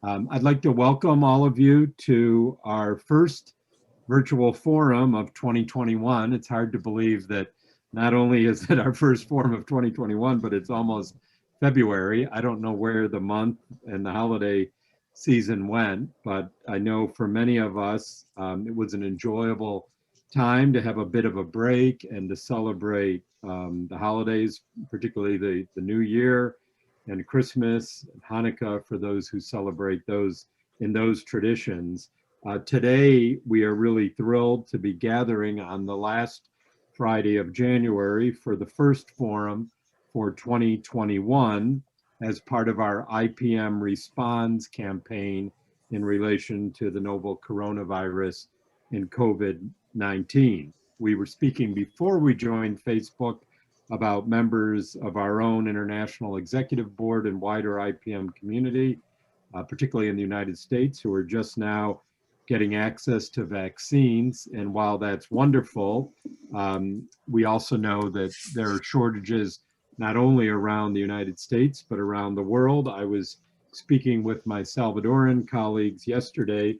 I'd like to welcome all of you to our first virtual forum of 2021. It's hard to believe that not only is it our first forum of 2021, but it's almost February. I don't know where the month and the holiday season went, but I know for many of us, it was an enjoyable time to have a bit of a break and to celebrate the holidays, particularly the New Year and Christmas, and Hanukkah for those who celebrate those in those traditions. Today, we are really thrilled to be gathering on the last Friday of January for the first forum for 2021 as part of our IPM Responds campaign in relation to the novel coronavirus and COVID-19. We were speaking before we joined Facebook about members of our own international executive board and wider IPM community, particularly in the United States, who are just now getting access to vaccines. And while that's wonderful, we also know that there are shortages not only around the United States, but around the world. I was speaking with my Salvadoran colleagues yesterday,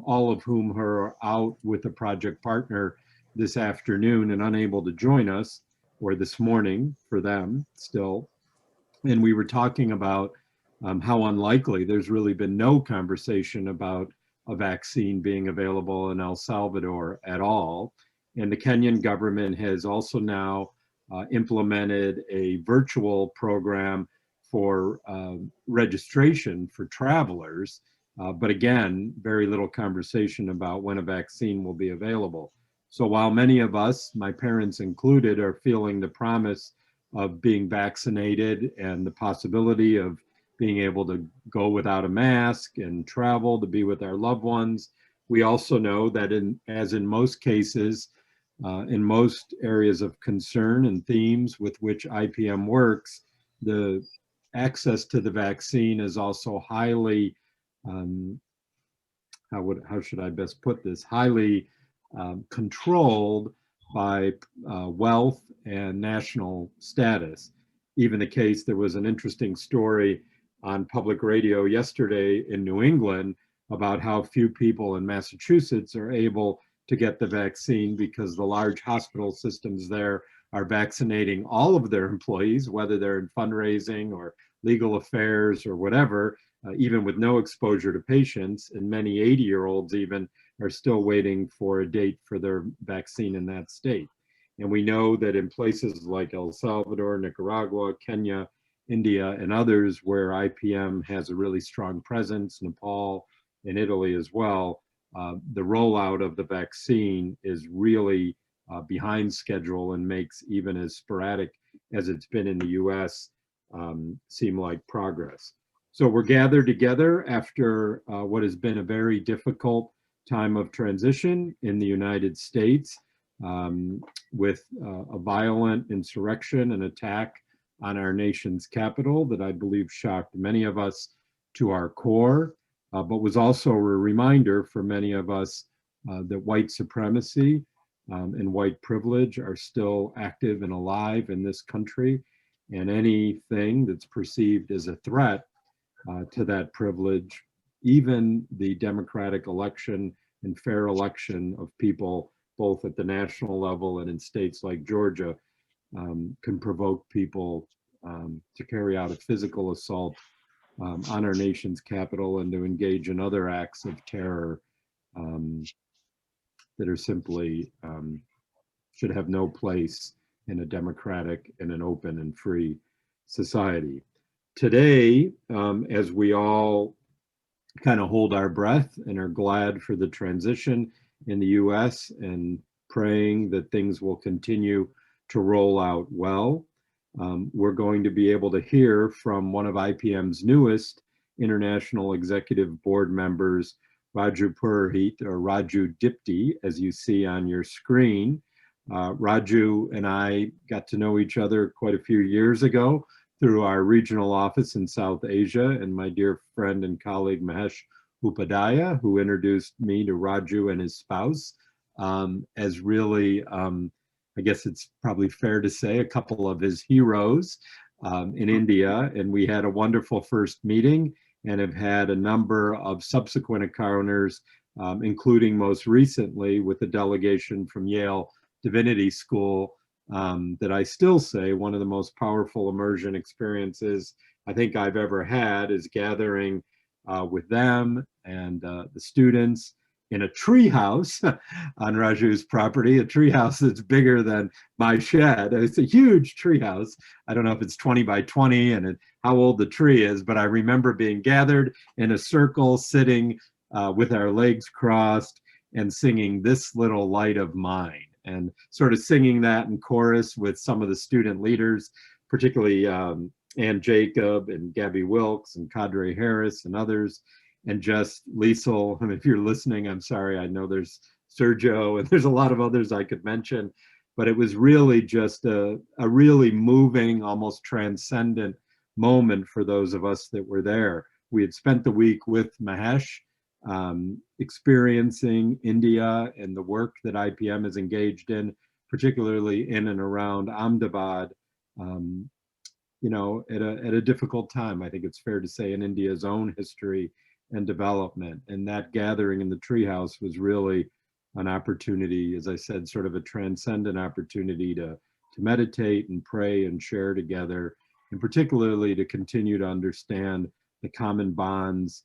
all of whom are out with a project partner this afternoon and unable to join us, or this morning for them still. And we were talking about how unlikely there's really been no conversation about a vaccine being available in El Salvador at all. And the Kenyan government has also now implemented a virtual program for registration for travelers. But again, very little conversation about when a vaccine will be available. So while many of us, my parents included, are feeling the promise of being vaccinated and the possibility of being able to go without a mask and travel to be with our loved ones, we also know that as in most cases, in most areas of concern and themes with which IPM works, the access to the vaccine is also highly, how should I best put this, highly controlled by wealth and national status. Even the case, there was an interesting story on public radio yesterday in New England about how few people in Massachusetts are able to get the vaccine because the large hospital systems there are vaccinating all of their employees, whether they're in fundraising or legal affairs or whatever, even with no exposure to patients, and many 80-year-olds even are still waiting for a date for their vaccine in that state. And we know that in places like El Salvador, Nicaragua, Kenya, India, and others where IPM has a really strong presence, Nepal and Italy as well, the rollout of the vaccine is really behind schedule and makes even as sporadic as it's been in the US seem like progress. So we're gathered together after what has been a very difficult time of transition in the United States with a violent insurrection and attack on our nation's capital that I believe shocked many of us to our core, but was also a reminder for many of us that white supremacy and white privilege are still active and alive in this country, and anything that's perceived as a threat to that privilege, even the democratic election and fair election of people, both at the national level and in states like Georgia, can provoke people to carry out a physical assault on our nation's capital and to engage in other acts of terror that are simply should have no place in a democratic and an open and free society. Today, as we all kind of hold our breath and are glad for the transition in the US and praying that things will continue to roll out well, we're going to be able to hear from one of IPM's newest international executive board members, Raju Purohit, or Raju Deepti, as you see on your screen. Raju and I got to know each other quite a few years ago through our regional office in South Asia, and my dear friend and colleague Mahesh Upadhyaya, who introduced me to Raju and his spouse as really, I guess it's probably fair to say, a couple of his heroes in India. And we had a wonderful first meeting. and have had a number of subsequent encounters, including most recently with a delegation from Yale Divinity School, that I still say one of the most powerful immersion experiences I think I've ever had is gathering with them and the students in a tree house on Raju's property, a tree house that's bigger than my shed. It's a huge tree house. I don't know if it's 20 by 20 and how old the tree is, but I remember being gathered in a circle, sitting with our legs crossed and singing "This Little Light of Mine," and sort of singing that in chorus with some of the student leaders, particularly Ann Jacob and Gabby Wilkes and Cadre Harris and others, and just Liesel. I mean, if you're listening, I'm sorry, I know there's Sergio and there's a lot of others I could mention, but it was really just a really moving, almost transcendent moment for those of us that were there. We had spent the week with Mahesh, experiencing India and the work that IPM is engaged in, particularly in and around Ahmedabad, you know, at a difficult time, I think it's fair to say, in India's own history and development. And that gathering in the treehouse was really an opportunity, as I said, sort of a transcendent opportunity to meditate and pray and share together, and particularly to continue to understand the common bonds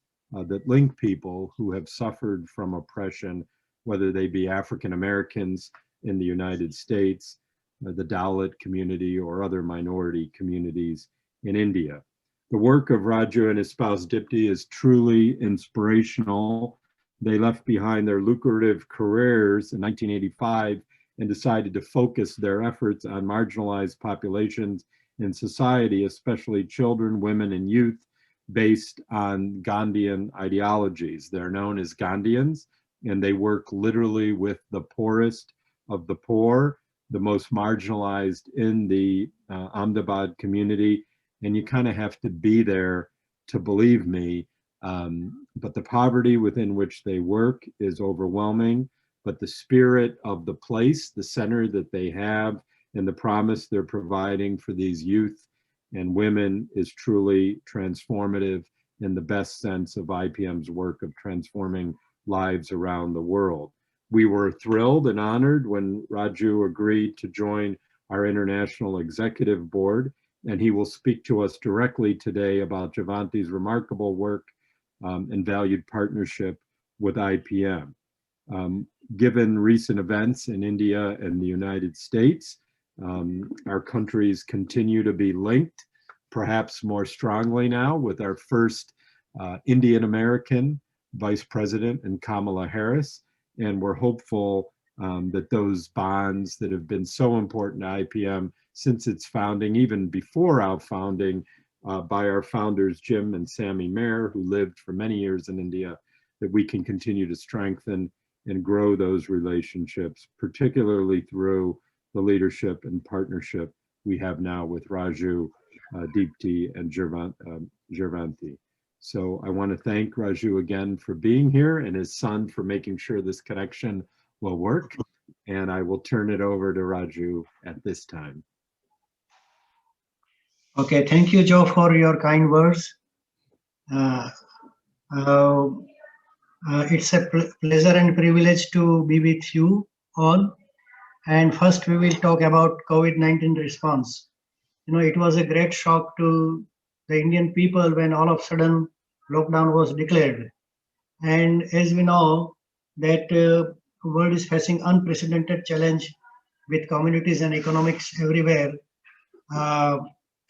that link people who have suffered from oppression, whether they be African Americans in the United States, the Dalit community, or other minority communities in India. The work of Raju and his spouse Deepti is truly inspirational. They left behind their lucrative careers in 1985 and decided to focus their efforts on marginalized populations in society, especially children, women, and youth, based on Gandhian ideologies. They're known as Gandhians, and they work literally with the poorest of the poor, the most marginalized in the Ahmedabad community. And you kind of have to be there to believe me. But the poverty within which they work is overwhelming. But the spirit of the place, the center that they have, and the promise they're providing for these youth and women is truly transformative in the best sense of IPM's work of transforming lives around the world. We were thrilled and honored when Raju agreed to join our international executive board, and he will speak to us directly today about Jeevantirth's remarkable work and valued partnership with IPM. Given recent events in India and the United States, our countries continue to be linked, perhaps more strongly now, with our first Indian American Vice President in Kamala Harris. And we're hopeful that those bonds that have been so important to IPM since its founding, even before our founding, by our founders, Jim and Sammy Mayer, who lived for many years in India, that we can continue to strengthen and grow those relationships, particularly through the leadership and partnership we have now with Raju, Deepti, and Jeevantirth. So I want to thank Raju again for being here, and his son for making sure this connection will work. And I will turn it over to Raju at this time. Okay, thank you, Joe, for your kind words. It's a pleasure and privilege to be with you all. And first, we will talk about COVID-19 response. You know, it was a great shock to the Indian people when all of a sudden lockdown was declared. And as we know, that the world is facing unprecedented challenge with communities and economics everywhere.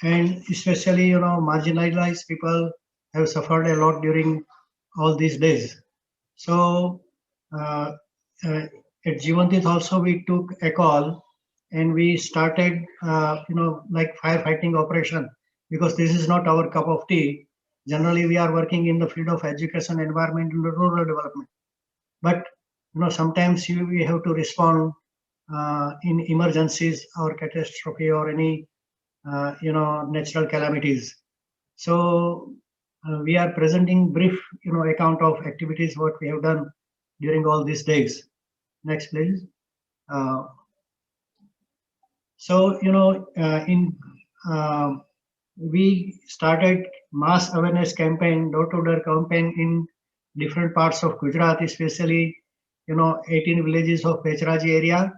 And especially, you know, marginalized people have suffered a lot during all these days. So at Jeevantirth also we took a call and we started, you know, like firefighting operation, because this is not our cup of tea. Generally, we are working in the field of education, environment, and rural development. But, you know, sometimes we have to respond in emergencies or catastrophe or any, you know, natural calamities. So we are presenting brief, you know, account of activities what we have done during all these days. Next, please. So, you know, in we started mass awareness campaign, door-to-door campaign in different parts of Gujarat, especially 18 villages of Bechraji area.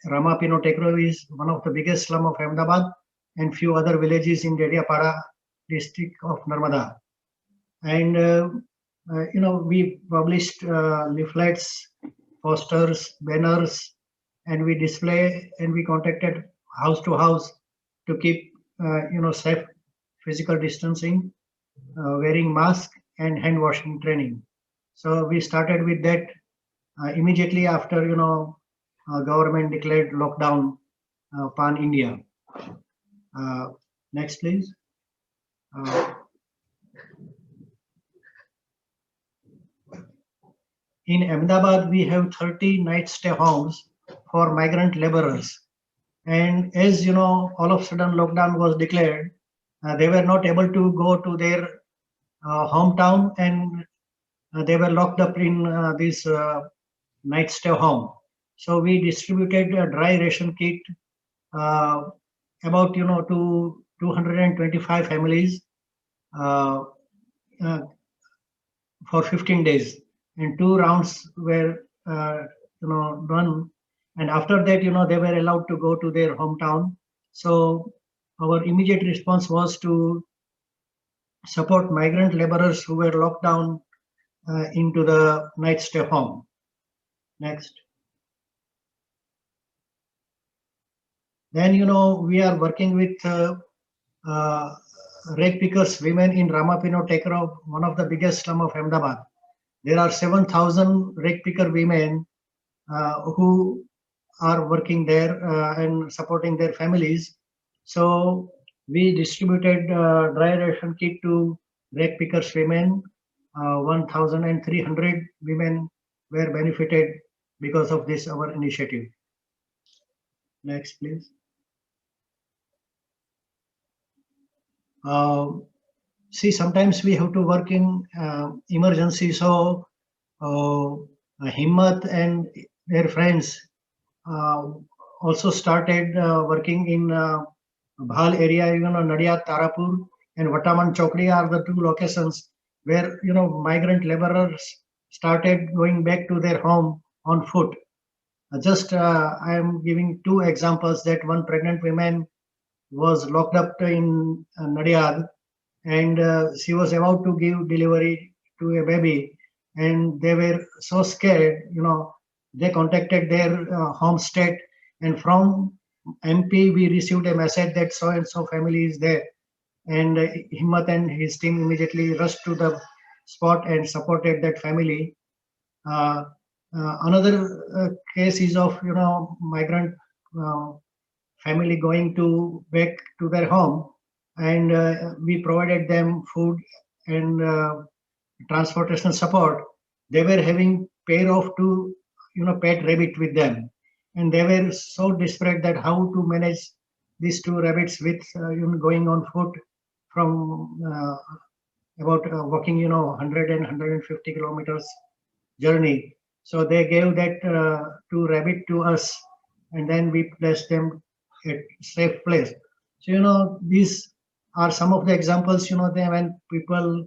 Ramapino Tekro is one of the biggest slum of Ahmedabad, and few other villages in Dediapara district of Narmada. And we published leaflets, posters, banners, and we display and we contacted house to house to keep safe physical distancing, wearing mask, and hand washing training. So we started with that immediately after government declared lockdown pan India. Next, please. In Ahmedabad, we have 30 night stay homes for migrant laborers. And as all of a sudden lockdown was declared, they were not able to go to their hometown, and they were locked up in this night stay home. So we distributed a dry ration kit about to 225 families for 15 days, and 2 rounds were done, and after that they were allowed to go to their hometown. So our immediate response was to support migrant laborers who were locked down into the night stay home. Next. Then we are working with rake pickers women in Ramapino Tekro, one of the biggest slum of Ahmedabad. There are 7,000 rake picker women who are working there and supporting their families. So we distributed dry ration kit to rake pickers women. 1,300 women were benefited because of this our initiative. Next, please. See, sometimes we have to work in emergency. So Himmat and their friends also started working in Bhal area, Nadiyad, Tarapur, and Vataman Chokri are the 2 locations where migrant laborers started going back to their home on foot. I am giving 2 examples. That one pregnant woman was locked up in Nadiyad, and she was about to give delivery to a baby, and they were so scared, they contacted their home state, and from MP we received a message that so and so family is there, and Himmat and his team immediately rushed to the spot and supported that family. Another case is of migrant family going to back to their home, and we provided them food and transportation support. They were having pair of 2 pet rabbit with them, and they were so desperate that how to manage these 2 rabbits with going on foot from about walking 100 and 150 kilometers journey. So they gave that 2 rabbit to us, and then we placed them at safe place. So these are some of the examples when people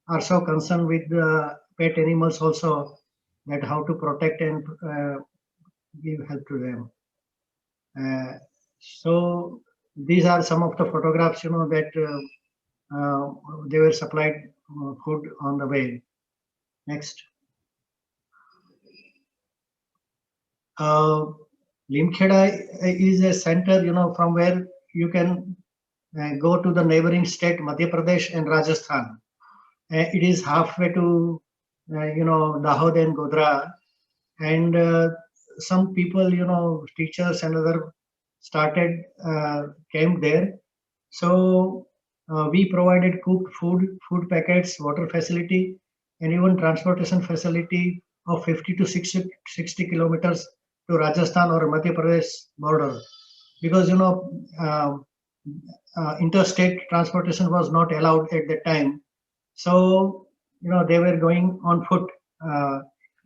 are so concerned with the pet animals also, that how to protect and give help to them. So these are some of the photographs that they were supplied food on the way. Next. Limkheda is a center, from where you can go to the neighboring state, Madhya Pradesh and Rajasthan. It is halfway to, Dahod and Godhra, and some people, teachers and other started camp there. So we provided cooked food packets, water facility, and even transportation facility of 50 to 60 kilometers to Rajasthan or Madhya Pradesh border, because interstate transportation was not allowed at that time. So they were going on foot.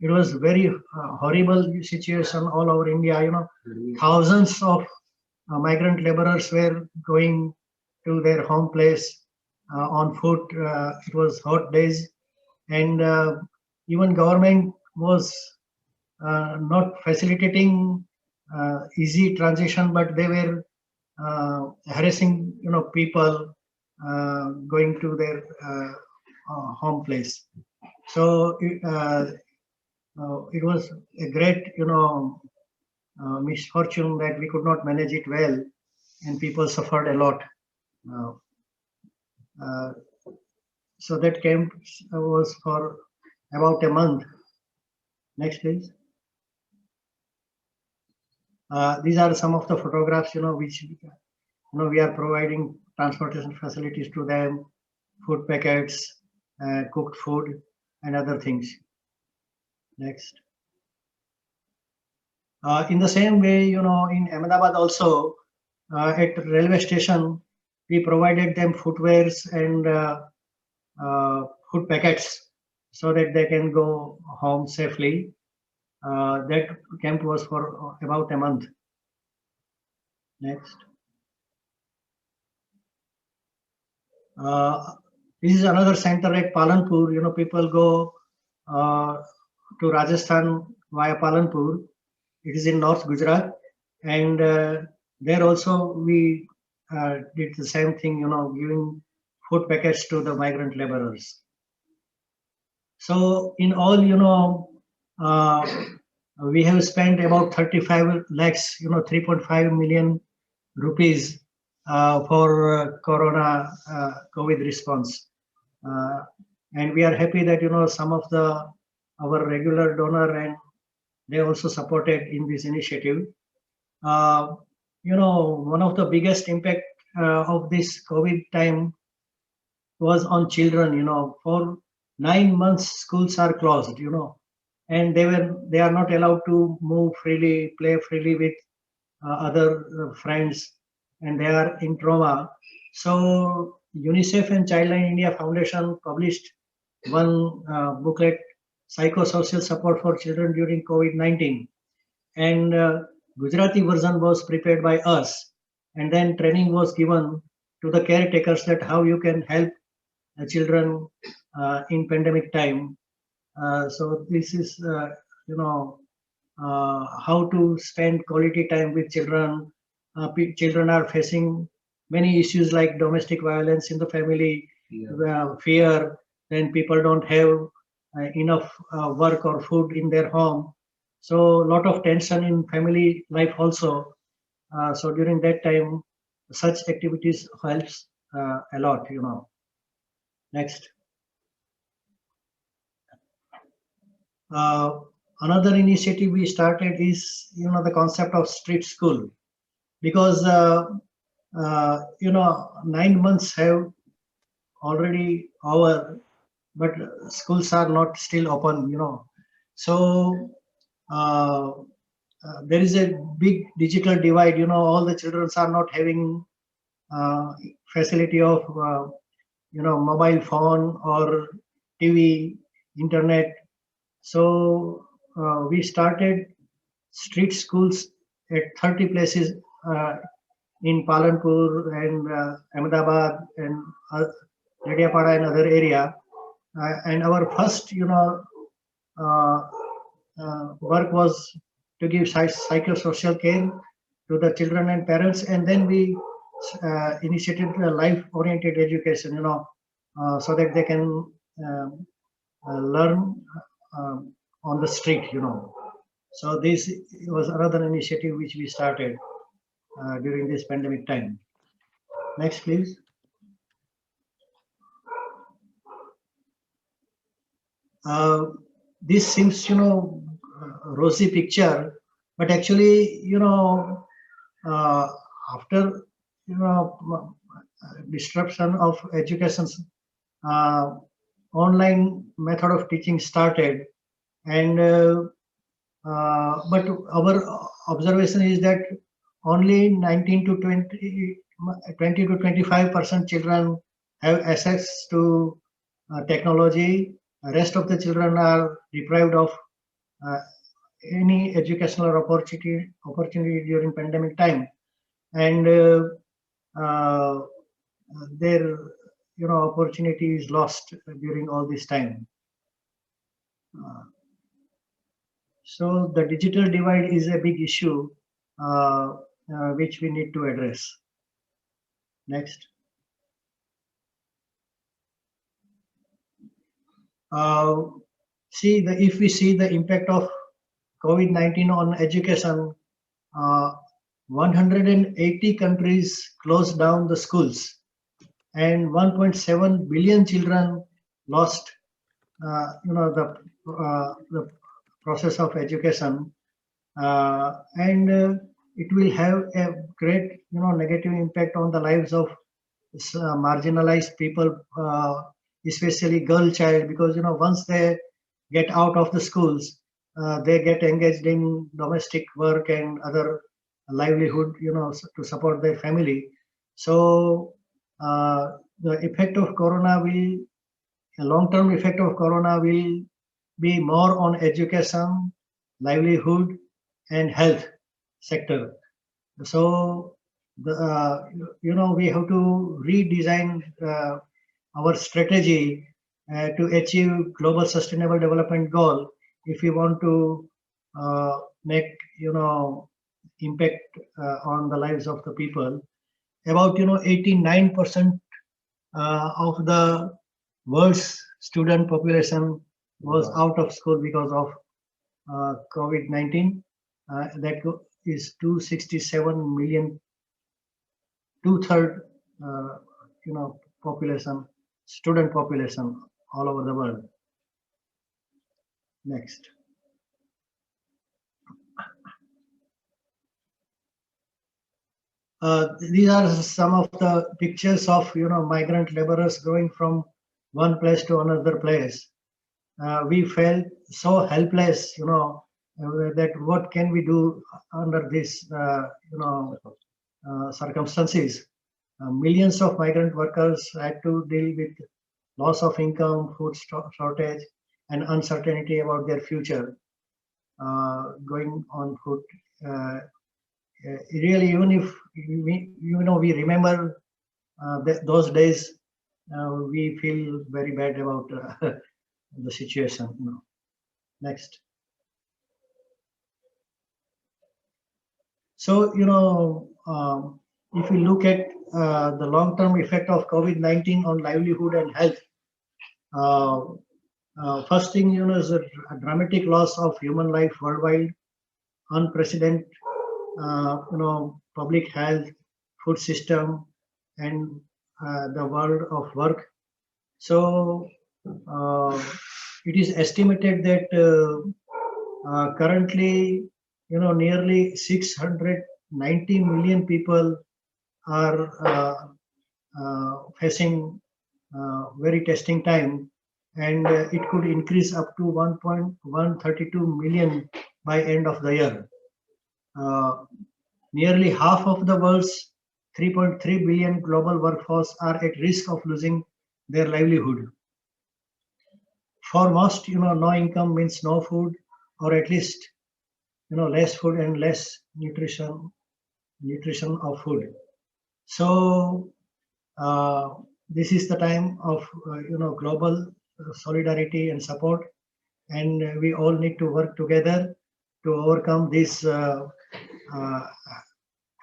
It was very horrible situation all over India. Thousands of migrant laborers were going to their home place on foot. It was hot days, and even government was not facilitating easy transition, but they were harassing, people going to their home place. So it was a great, misfortune that we could not manage it well, and people suffered a lot. Uh, uh, so that camp was for about a month. Next, please. These are some of the photographs, which we are providing transportation facilities to them, food packets, cooked food, and other things. Next. In the same way, in Ahmedabad also, at railway station, we provided them footwears and food packets so that they can go home safely. That camp was for about a month. Next. This is another center at Palanpur. People go to Rajasthan via Palanpur. It is in North Gujarat, and there also we did the same thing, giving food packets to the migrant laborers. So in all, we have spent about 35 lakhs, 3.5 million rupees for Corona COVID response. And we are happy that, some of our regular donor, and they also supported in this initiative. One of the biggest impact of this COVID time was on children. For 9 months schools are closed, and they are not allowed to move freely, play freely with other friends, and they are in trauma. So UNICEF and Childline India Foundation published one booklet, Psychosocial Support for Children During COVID-19, and Gujarati version was prepared by us, and then training was given to the caretakers that how you can help children in pandemic time. So this is, how to spend quality time with children. Children are facing many issues like domestic violence in the family, fear, then people don't have enough work or food in their home. So a lot of tension in family life also. So during that time, such activities helps a lot, Next. Another initiative we started is, the concept of street school, because 9 months have already over, but schools are not still open. So there is a big digital divide. All the children are not having facility of mobile phone or TV, internet. So we started street schools at 30 places in Palanpur and Ahmedabad and Nadiapada and other area. And our first, work was to give psychosocial care to the children and parents, and then we initiated a life-oriented education, so that they can learn on the street, So this was another initiative which we started during this pandemic time. Next, please. This seems, rosy picture, but actually, after, disruption of education, online method of teaching started, and but our observation is that only 19 to 20 to 25% children have access to technology. Rest of the children are deprived of any educational opportunity during pandemic time, and their opportunity is lost during all this time. So the digital divide is a big issue which we need to address. Next. If we see the impact of COVID-19 on education, 180 countries closed down the schools, and 1.7 billion children lost, the process of education, and it will have a great, negative impact on the lives of marginalized people, especially girl child, because once they get out of the schools, they get engaged in domestic work and other livelihood, to support their family. So the effect of corona will, a long-term effect of corona will be more on education, livelihood, and health sector. So we have to redesign our strategy to achieve global sustainable development goal if we want to make impact on the lives of the people. About 89% of the world's student population was out of school because of COVID-19. That is 267 million, two-third, population, student population all over the world. Next. These are some of the pictures of migrant laborers going from one place to another place. We felt so helpless, that what can we do under this, circumstances. Millions of migrant workers had to deal with loss of income, food shortage, and uncertainty about their future. Going on foot. Really, even if we remember those days, we feel very bad about the situation. Next. So if we look at the long-term effect of COVID-19 on livelihood and health, first thing is a dramatic loss of human life worldwide, unprecedented public health, food system, and the world of work. So it is estimated that currently nearly 690 million people are facing very testing time, and it could increase up to 1.132 million by end of the year. Nearly half of the world's 3.3 billion global workforce are at risk of losing their livelihood. For most, no income means no food, or at least less food and less nutrition of food. So this is the time of global solidarity and support, and we all need to work together to overcome this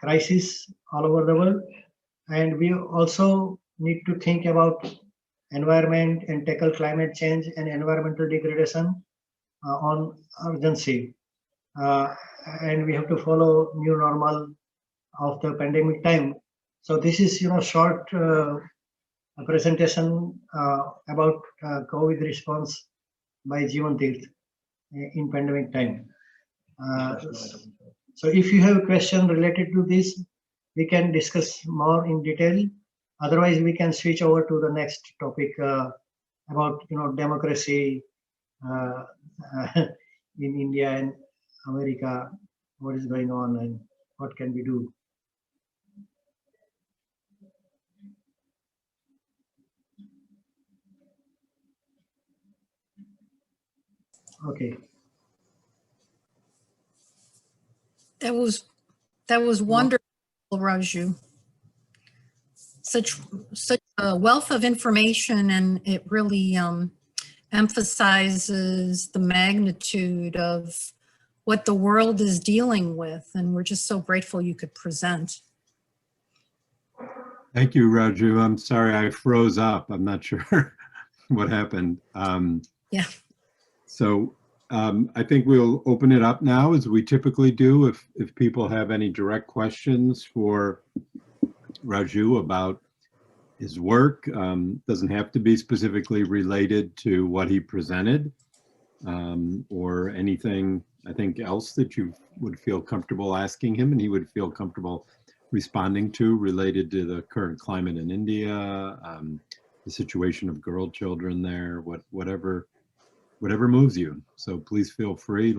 crisis all over the world. And we also need to think about environment and tackle climate change and environmental degradation on urgency. And we have to follow new normal of the pandemic time. So this is short presentation about COVID response by Jeevantirth in pandemic time. So if you have a question related to this, we can discuss more in detail. Otherwise, we can switch over to the next topic about democracy in India and America, what is going on and what can we do. Okay. That was wonderful, Raju. such a wealth of information, and it really emphasizes the magnitude of what the world is dealing with, and we're just so grateful you could present. Thank you, Raju. I'm sorry I froze up. I'm not sure what happened. Yeah. So I think we'll open it up now, as we typically do. If people have any direct questions for Raju about his work, doesn't have to be specifically related to what he presented, or anything, I think, else that you would feel comfortable asking him and he would feel comfortable responding to, related to the current climate in India, the situation of girl children there, whatever moves you. So please feel free.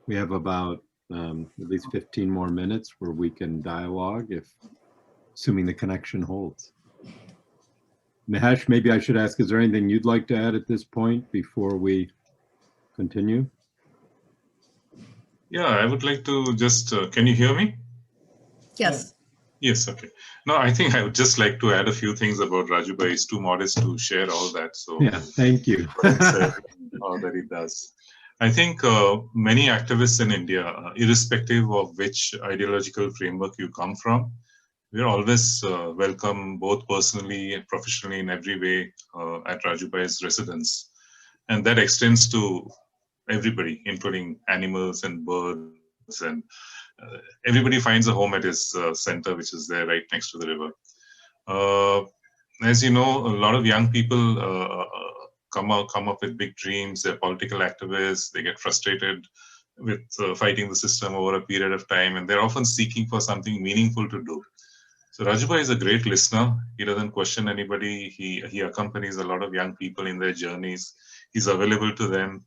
We have about at least 15 more minutes where we can dialogue, assuming the connection holds. Mahesh, maybe I should ask, is there anything you'd like to add at this point before we continue? Yeah, I would like to just, can you hear me? Yes. Yes, okay. No, I think I would just like to add a few things about Raju, but he's too modest to share all that. So yeah, thank you. All that he does. I think many activists in India, irrespective of which ideological framework you come from, we're always welcome, both personally and professionally, in every way at Rajubhai's residence. And that extends to everybody, including animals and birds, and everybody finds a home at his center, which is there right next to the river. As you know, a lot of young people come up with big dreams. They're political activists. They get frustrated with fighting the system over a period of time, and they're often seeking for something meaningful to do. So Rajubhai is a great listener. He doesn't question anybody. He accompanies a lot of young people in their journeys. He's available to them.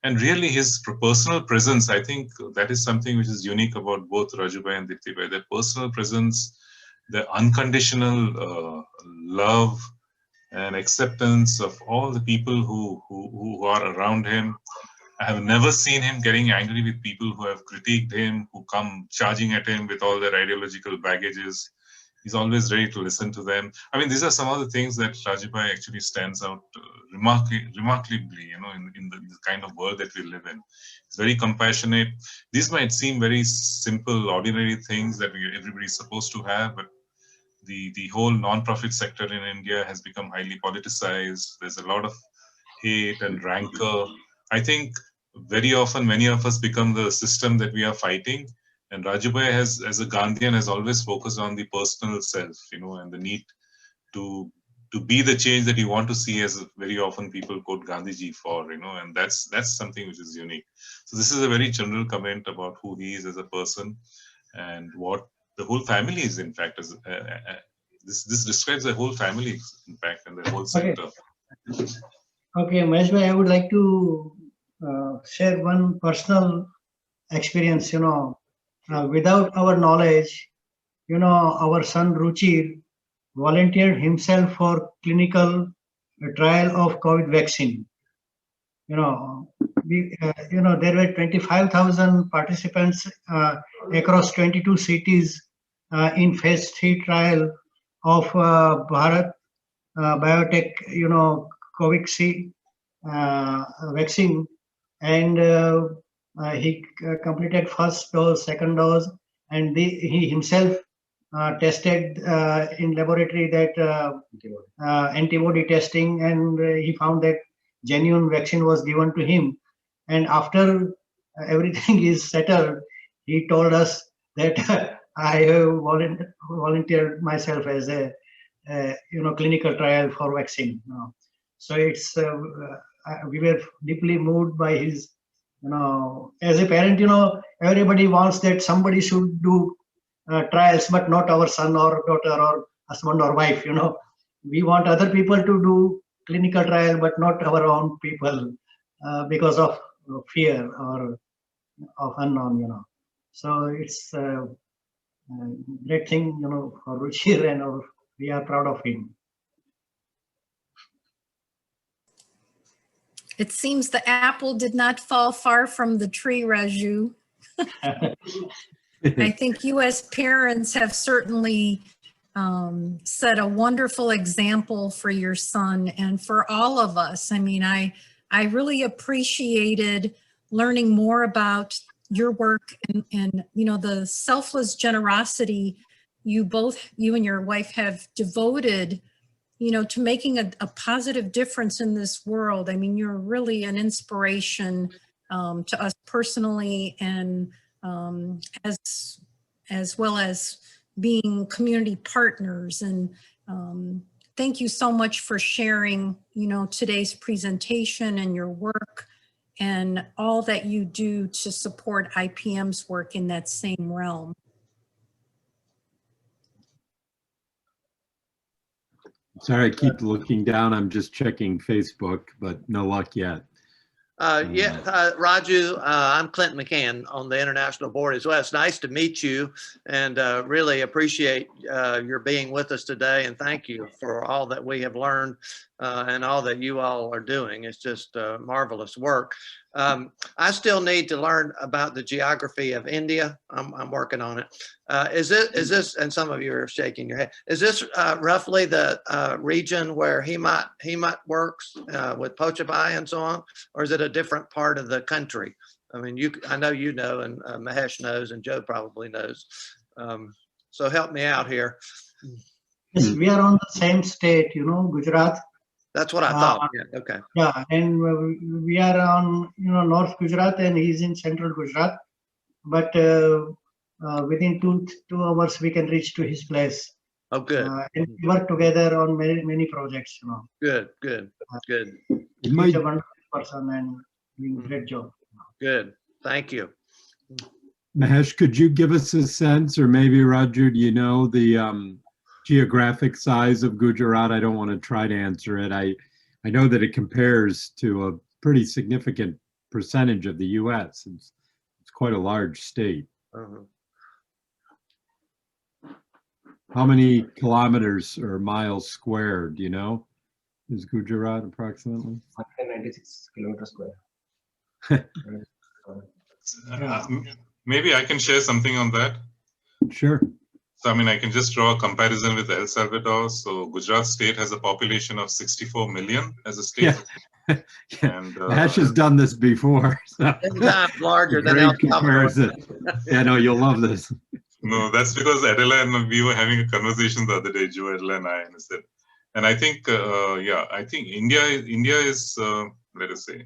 And really his personal presence, I think that is something which is unique about both Rajubhai and Deepti. Their personal presence, their unconditional love and acceptance of all the people who are around him. I have never seen him getting angry with people who have critiqued him, who come charging at him with all their ideological baggages. He's always ready to listen to them. I mean, these are some of the things that Rajubhai actually stands out remarkably, you know, in the kind of world that we live in. It's very compassionate. These might seem very simple, ordinary things that everybody's supposed to have, but the whole non-profit sector in India has become highly politicized. There's a lot of hate and rancor. I think very often many of us become the system that we are fighting. And Rajubhai has, as a Gandhian, has always focused on the personal self, you know, and the need to be the change that you want to see, as very often people quote Gandhiji for, you know, and that's something which is unique. So this is a very general comment about who he is as a person and what the whole family is, in fact. This describes the whole family, in fact, and the whole center. Okay, Maheshbhai, I would like to share one personal experience, you know. Without our knowledge, you know, our son Ruchir volunteered himself for clinical trial of COVID vaccine. You know, there were 25,000 participants across 22 cities in phase 3 trial of Bharat Biotech, you know, Covaxin vaccine, and he completed first dose, second dose, and he himself tested in laboratory that antibody testing, and he found that genuine vaccine was given to him. And after everything is settled, he told us that I have volunteered myself as a clinical trial for vaccine. So it's we were deeply moved by his. You know, as a parent, you know, everybody wants that somebody should do trials, but not our son or daughter or husband or wife. You know, we want other people to do clinical trial, but not our own people because of fear or of unknown. You know, so it's a great thing, you know, for Ruchir, and we are proud of him. It seems the apple did not fall far from the tree, Raju. I think you as parents have certainly set a wonderful example for your son and for all of us. I mean, I really appreciated learning more about your work and you know, the selfless generosity you and your wife have devoted, you know, to making a positive difference in this world. I mean, you're really an inspiration to us personally, and as well as being community partners. And thank you so much for sharing, you know, today's presentation and your work and all that you do to support IPM's work in that same realm. Sorry, I keep looking down. I'm just checking Facebook, but no luck yet. Raju, I'm Clinton McCann on the international board as well. It's nice to meet you, and really appreciate your being with us today. And thank you for all that we have learned and all that you all are doing. It's just marvelous work. I still need to learn about the geography of India. I'm working on it. Is this, and some of you are shaking your head, is this roughly the region where Hemat works with Pochabai and so on, or is it a different part of the country? I mean, I know you know, and Mahesh knows, and Joe probably knows. So help me out here. Yes, we are on the same state, you know, Gujarat. That's what I thought. Yeah, okay. Yeah, and we are on, you know, North Gujarat, and he's in Central Gujarat. But within two hours, we can reach to his place. Oh, good. And we work together on many projects, you know. Good. He's a wonderful person and doing a great job. Good. Thank you. Mahesh, could you give us a sense, or maybe Raju, do you know the geographic size of Gujarat? I don't want to try to answer it. I know that it compares to a pretty significant percentage of the U.S. It's quite a large state. How many kilometers or miles square, do you know, is Gujarat approximately? 196 kilometers square. Maybe I can share something on that. Sure. So, I mean, I can just draw a comparison with El Salvador. So Gujarat state has a population of 64 million as a state. Yeah. And Ash has done this before. So. 10 times larger than Great El Salvador. comparison. Yeah, no, you'll love this. No, that's because Adela and we were having a conversation the other day, Joe, Adela and I said, and I think, I think India is, let us say,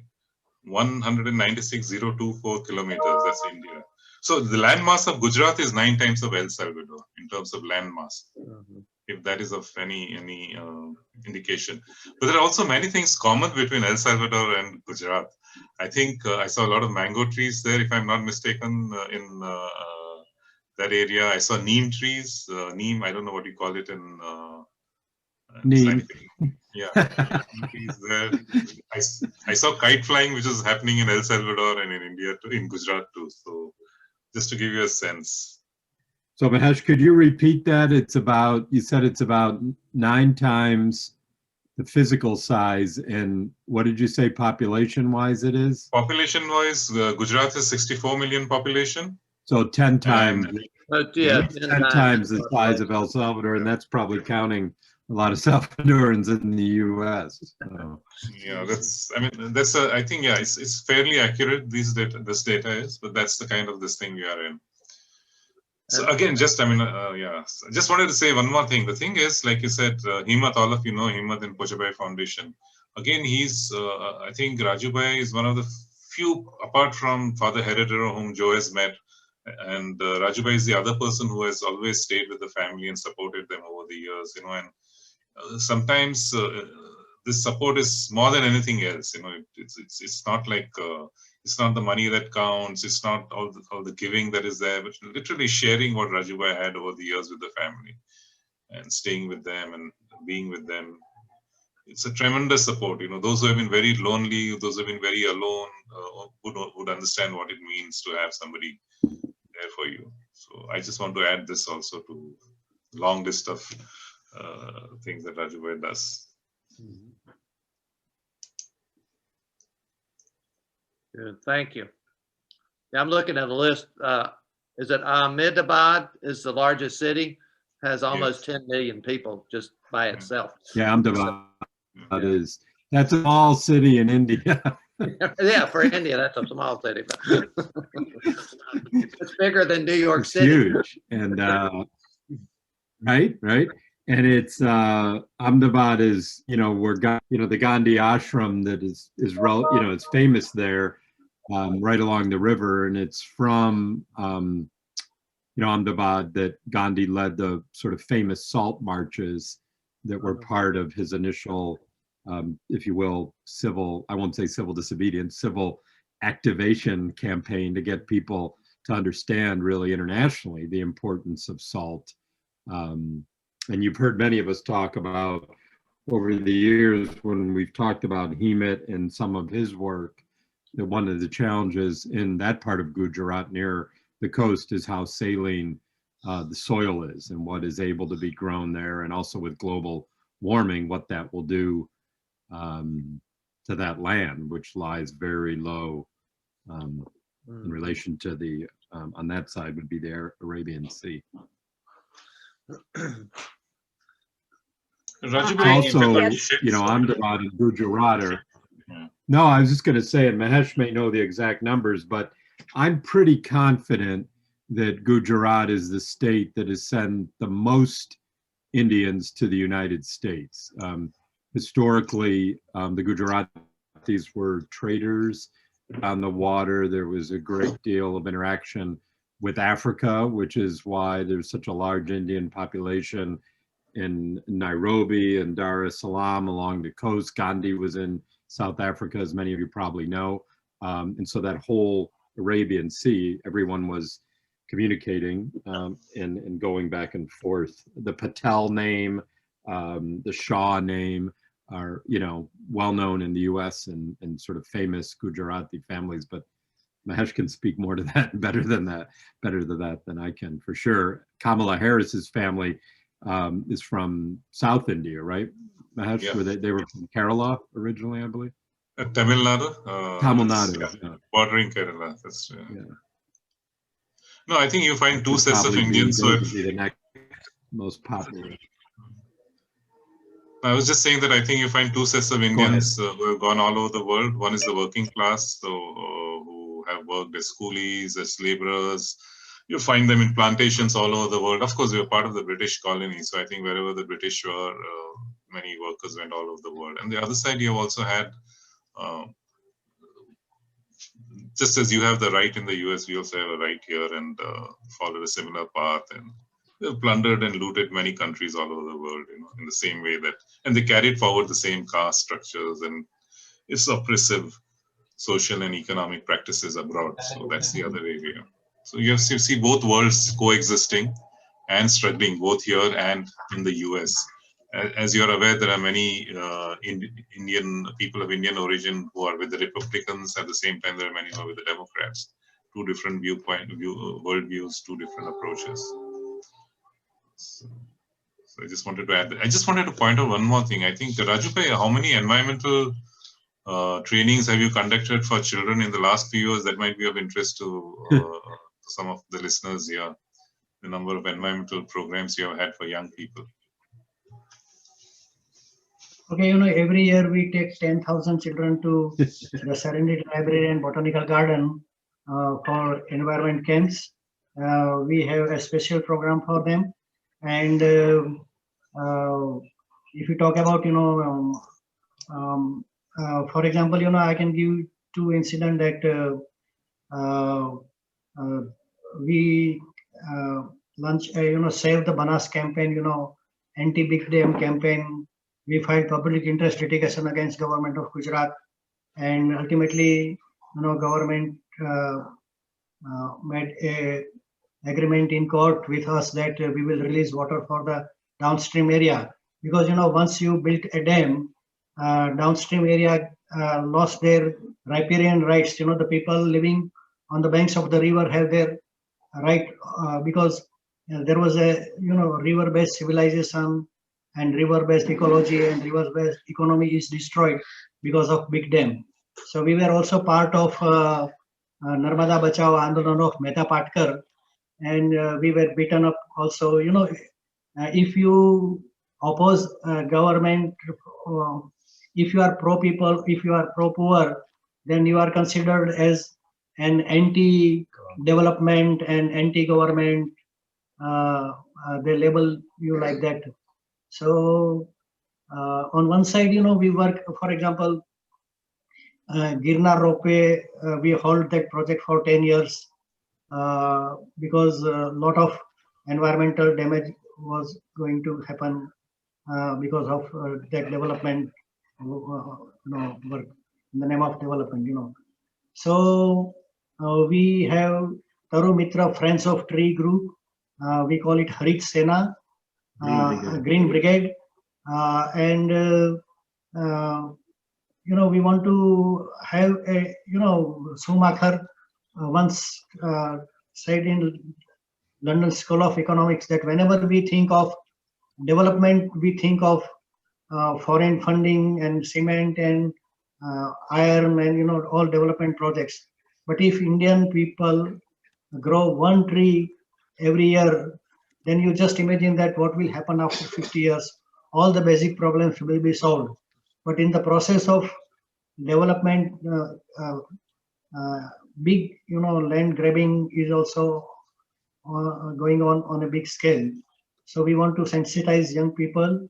196,024 kilometers. That's India. So the landmass of Gujarat is 9 times of El Salvador in terms of landmass, if that is of any indication. But there are also many things common between El Salvador and Gujarat. I think I saw a lot of mango trees there, if I'm not mistaken, in that area. I saw neem trees. Neem, I don't know what you call it in Neem. Yeah, trees there. I saw kite flying, which is happening in El Salvador and in India too, in Gujarat too. So just to give you a sense. So Mahesh, could you repeat that? You said it's about 9 times the physical size, and what did you say population-wise it is? Population-wise, Gujarat has 64 million population. So 10 times. Yeah, 10 times the size of El Salvador, and that's probably counting a lot of Salvadorans in the U.S. So. Yeah, I think, yeah, it's fairly accurate. This data is, but that's the kind of this thing we are in. So again, just just wanted to say one more thing. The thing is, like you said, Hemat, all of you know Hemat in Pochabai Foundation. Again, he's, I think Rajubai is one of the few, apart from Father Heredero, whom Joe has met, and Rajubai is the other person who has always stayed with the family and supported them over the years, you know, and sometimes this support is more than anything else, you know. It's not like it's not the money that counts. It's not all the giving that is there, but literally sharing what Rajubai had over the years with the family and staying with them and being with them. It's a tremendous support. You know, those who have been very lonely, those who have been very alone, would understand what it means to have somebody there for you. So I just want to add this also to the long list of things that Rajubai does. Good, thank you. Yeah, I'm looking at a list. Is it Ahmedabad is the largest city? has almost 10 million people just by itself. Yeah, Ahmedabad is, that's a small city in India. Yeah, for India, that's a small city. It's bigger than New York It's City. huge. And right. And it's Ahmedabad is, where the Gandhi ashram that is it's famous there, right along the river, and it's from Ahmedabad that Gandhi led the sort of famous salt marches that were part of his initial, if you will, I won't say civil disobedience, civil activation campaign to get people to understand really internationally the importance of salt. And you've heard many of us talk about over the years when we've talked about Hemit and some of his work, that one of the challenges in that part of Gujarat near the coast is how saline the soil is and what is able to be grown there, and also with global warming, what that will do to that land, which lies very low in relation to the, on that side would be the Arabian Sea. Raju, Also, yes. Ahmedabad and Gujarat are, no, I was just going to say, and Mahesh may know the exact numbers, but I'm pretty confident that Gujarat is the state that has sent the most Indians to the United States. Historically, the Gujaratis were traders on the water. There was a great deal of interaction with Africa, which is why there's such a large Indian population in Nairobi and Dar es Salaam along the coast. Gandhi was in South Africa, as many of you probably know. And so that whole Arabian Sea, everyone was communicating and going back and forth. The Patel name, the Shah name are, well known in the US and sort of famous Gujarati families, but Mahesh can speak more to that, better than that than I can, for sure. Kamala Harris's family is from South India, right, Mahesh? Yeah. Where they were from Kerala originally, I believe. Tamil Nadu. Tamil Nadu. Yeah. Bordering Kerala. That's Yeah. No, I think you find two sets of Probably Indians. those would be the next most popular. I was just saying that I think you find two sets of Indians who have gone all over the world. One is the working class, so who have worked as coolies, as laborers. You find them in plantations all over the world. Of course, we were part of the British colony, so I think wherever the British were, many workers went all over the world. And the other side, you have also had, just as you have the right in the US, we also have a right here, and followed a similar path. And they've plundered and looted many countries all over the world, in the same way that, and they carried forward the same caste structures and its oppressive social and economic practices abroad. So that's the other area. So you see both worlds coexisting and struggling, both here and in the US. As you're aware, there are many Indian people of Indian origin who are with the Republicans. At the same time, there are many who are with the Democrats. Two different worldviews, two different approaches. So I just wanted to add that. I just wanted to point out one more thing. I think, Raju, how many environmental trainings have you conducted for children in the last few years? That might be of interest to some of the listeners here. The number of environmental programs you have had for young people. Okay, every year we take 10,000 children to the Serenity Library and Botanical Garden for environment camps. We have a special program for them. And if you talk about, for example, I can give two incidents that we Save the Banas campaign, anti-big dam campaign. We filed public interest litigation against government of Gujarat, and ultimately, government made a agreement in court with us that we will release water for the downstream area, because once you built a dam, downstream area lost their riparian rights. The people living on the banks of the river have their right, because there was a river-based civilization and river-based ecology and river-based economy is destroyed because of big dam. So we were also part of Narmada Bachao Andolan of Mehta Patkar, and we were beaten up also. If you oppose government, if you are pro people, if you are pro poor, then you are considered as an anti-development and anti-government. They label you like that. So on one side, we work, for example, Girnar Ropeway, we hold that project for 10 years because a lot of environmental damage was going to happen because of that development, work in the name of development. So we have Taru Mitra Friends of Tree Group. We call it Harit Sena, Green Brigade, and we want to have a, Schumacher once said in London School of Economics that whenever we think of development, we think of foreign funding and cement and iron and all development projects. But if Indian people grow one tree every year, then you just imagine that what will happen after 50 years. All the basic problems will be solved. But in the process of development, big land grabbing is also going on a big scale. So we want to sensitize young people,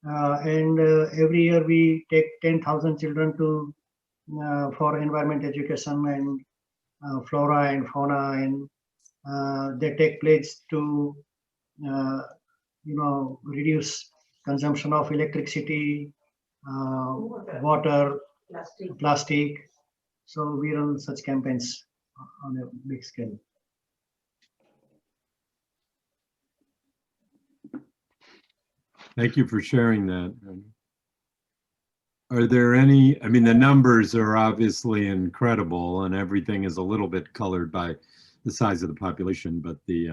and every year we take 10,000 children to for environment education and flora and fauna, and they take pledge to reduce consumption of electricity, water, plastic. So we run such campaigns on a big scale. Thank you for sharing that. Are there any, I mean, the numbers are obviously incredible and everything is a little bit colored by the size of the population, but the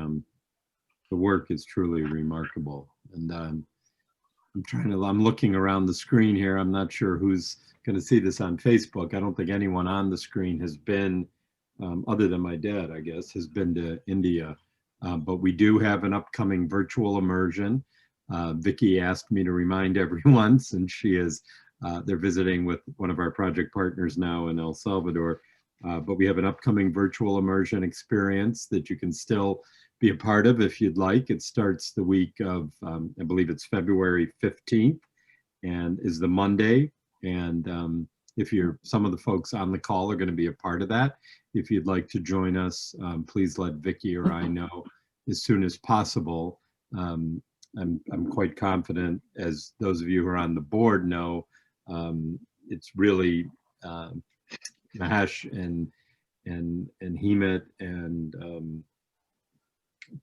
work is truly remarkable. And I'm looking around the screen here. I'm not sure who's going to see this on Facebook. I don't think anyone on the screen has been, other than my dad, I guess, has been to India. But we do have an upcoming virtual immersion. Vicky asked me to remind everyone, since she is, they're visiting with one of our project partners now in El Salvador, but we have an upcoming virtual immersion experience that you can still be a part of if you'd like. It starts the week of, I believe it's February 15th, and is the Monday. And if some of the folks on the call are going to be a part of that, if you'd like to join us, please let Vicky or I know as soon as possible. I'm quite confident, as those of you who are on the board know, it's really Mahesh and Hemant and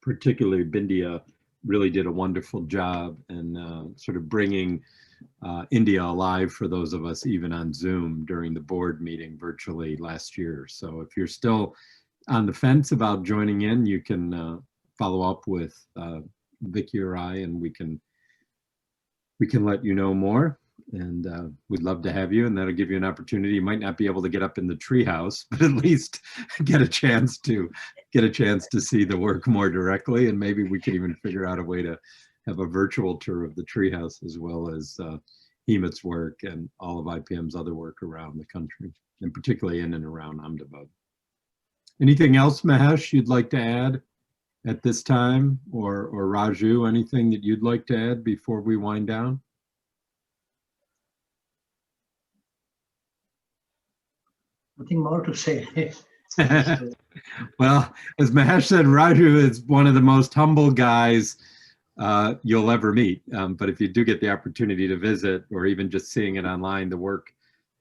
particularly Bindia really did a wonderful job in sort of bringing India alive for those of us even on Zoom during the board meeting virtually last year. So if you're still on the fence about joining in, you can follow up with Vicky or I, and we can let you know more. And we'd love to have you, and that'll give you an opportunity. You might not be able to get up in the treehouse, but at least get a chance to see the work more directly. And maybe we can even figure out a way to have a virtual tour of the treehouse, as well as Hemant's work and all of IPM's other work around the country, and particularly in and around Ahmedabad. Anything else, Mahesh, you'd like to add at this time, or Raju, anything that you'd like to add before we wind down? Nothing more to say. Well, as Mahesh said, Raju is one of the most humble guys you'll ever meet. But if you do get the opportunity to visit, or even just seeing it online, the work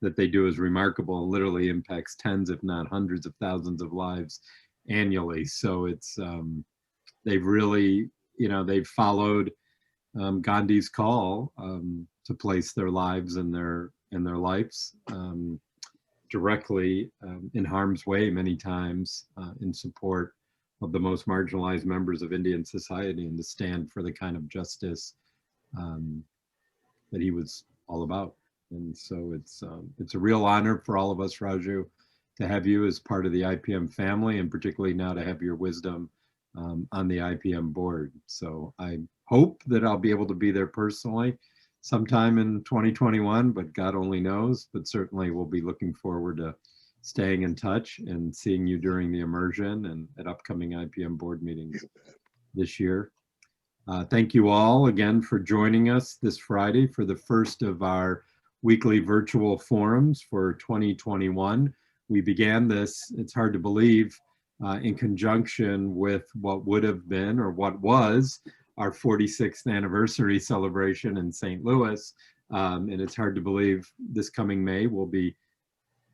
that they do is remarkable and literally impacts tens, if not hundreds of thousands of lives annually. So it's, they've really, they've followed Gandhi's call to place their lives and their lives directly in harm's way many times in support of the most marginalized members of Indian society, and to stand for the kind of justice that he was all about. And so it's a real honor for all of us, Raju, to have you as part of the IPM family, and particularly now to have your wisdom on the IPM board. So I hope that I'll be able to be there personally sometime in 2021, but God only knows. But certainly we'll be looking forward to staying in touch and seeing you during the immersion and at upcoming IPM board meetings this year. Thank you all again for joining us this Friday for the first of our weekly virtual forums for 2021. We began this, it's hard to believe, in conjunction with what would have been or what was our 46th anniversary celebration in St. Louis. And it's hard to believe this coming May will be,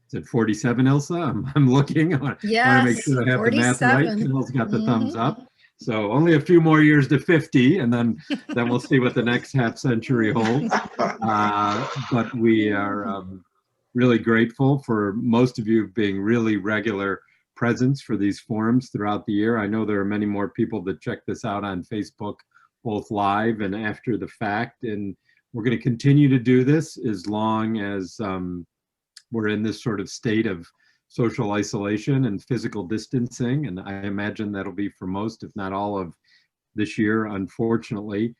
is it 47, Ilsa? I'm looking. I want to make sure I have the math right. 47. Carol's got the thumbs up. So only a few more years to 50, and then we'll see what the next half century holds. But we are really grateful for most of you being really regular presence for these forums throughout the year. I know there are many more people that check this out on Facebook, both live and after the fact. And we're going to continue to do this as long as we're in this sort of state of social isolation and physical distancing. And I imagine that'll be for most, if not all of this year, unfortunately.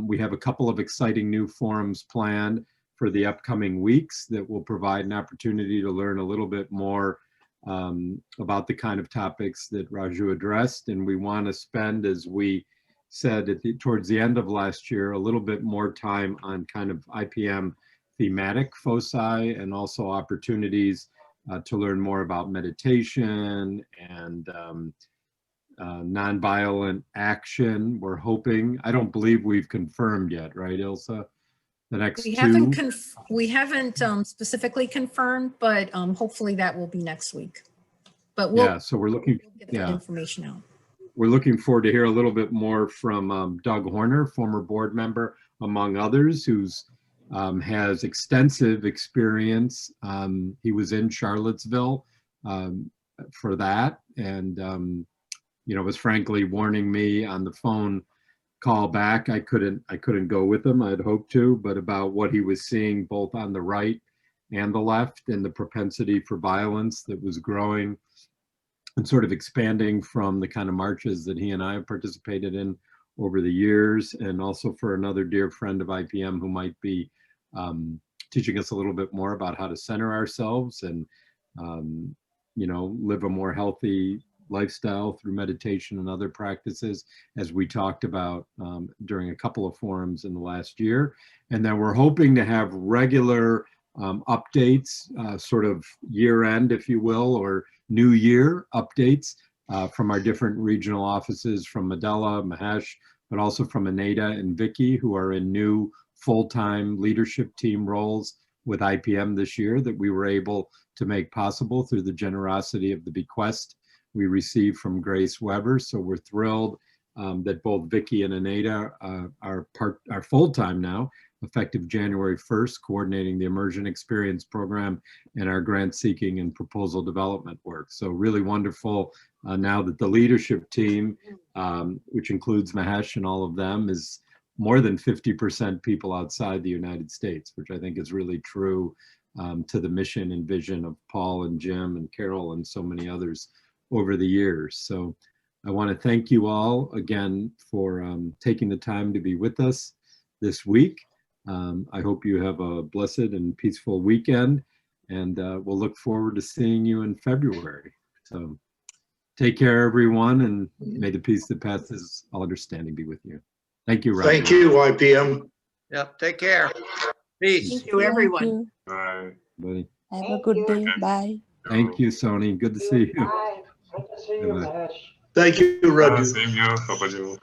We have a couple of exciting new forums planned for the upcoming weeks that will provide an opportunity to learn a little bit more about the kind of topics that Raju addressed. And we want to spend, as we said towards the end of last year, a little bit more time on kind of IPM thematic foci and also opportunities to learn more about meditation and nonviolent action. We're hoping, I don't believe we've confirmed yet, right, Ilsa? The next We haven't specifically confirmed, but hopefully that will be next week. But we'll, so we're looking, get that information out. We're looking forward to hear a little bit more from Doug Horner, former board member, among others, who's has extensive experience. He was in Charlottesville for that, and was frankly warning me on the phone call back. I couldn't go with him. I'd hoped to, but about what he was seeing both on the right and the left, and the propensity for violence that was growing and sort of expanding from the kind of marches that he and I have participated in over the years, and also for another dear friend of IPM who might be teaching us a little bit more about how to center ourselves and, live a more healthy lifestyle through meditation and other practices, as we talked about during a couple of forums in the last year. And then we're hoping to have regular updates, sort of year end, if you will, or new year updates from our different regional offices, from Medela, Mahesh, but also from Aneda and Vicky, who are in new full-time leadership team roles with IPM this year that we were able to make possible through the generosity of the bequest we received from Grace Weber. So we're thrilled that both Vicky and Aneda are full-time now, effective January 1st, coordinating the Immersion Experience Program and our grant seeking and proposal development work. So really wonderful now that the leadership team, which includes Mahesh and all of them, is more than 50% people outside the United States, which I think is really true to the mission and vision of Paul and Jim and Carol and so many others over the years. So I want to thank you all again for taking the time to be with us this week. I hope you have a blessed and peaceful weekend, and we'll look forward to seeing you in February. So take care, everyone, and may the peace that passes all understanding be with you. Thank you, Raju. Thank you, IPM. Yep. Take care. Peace. Thank you, everyone. Bye. Bye. Have a good day. Bye. Thank you, Sony. Good to see you. Bye. Good to see you, Bye-bye. Mahesh. Thank you, Raju. Same here. How about you?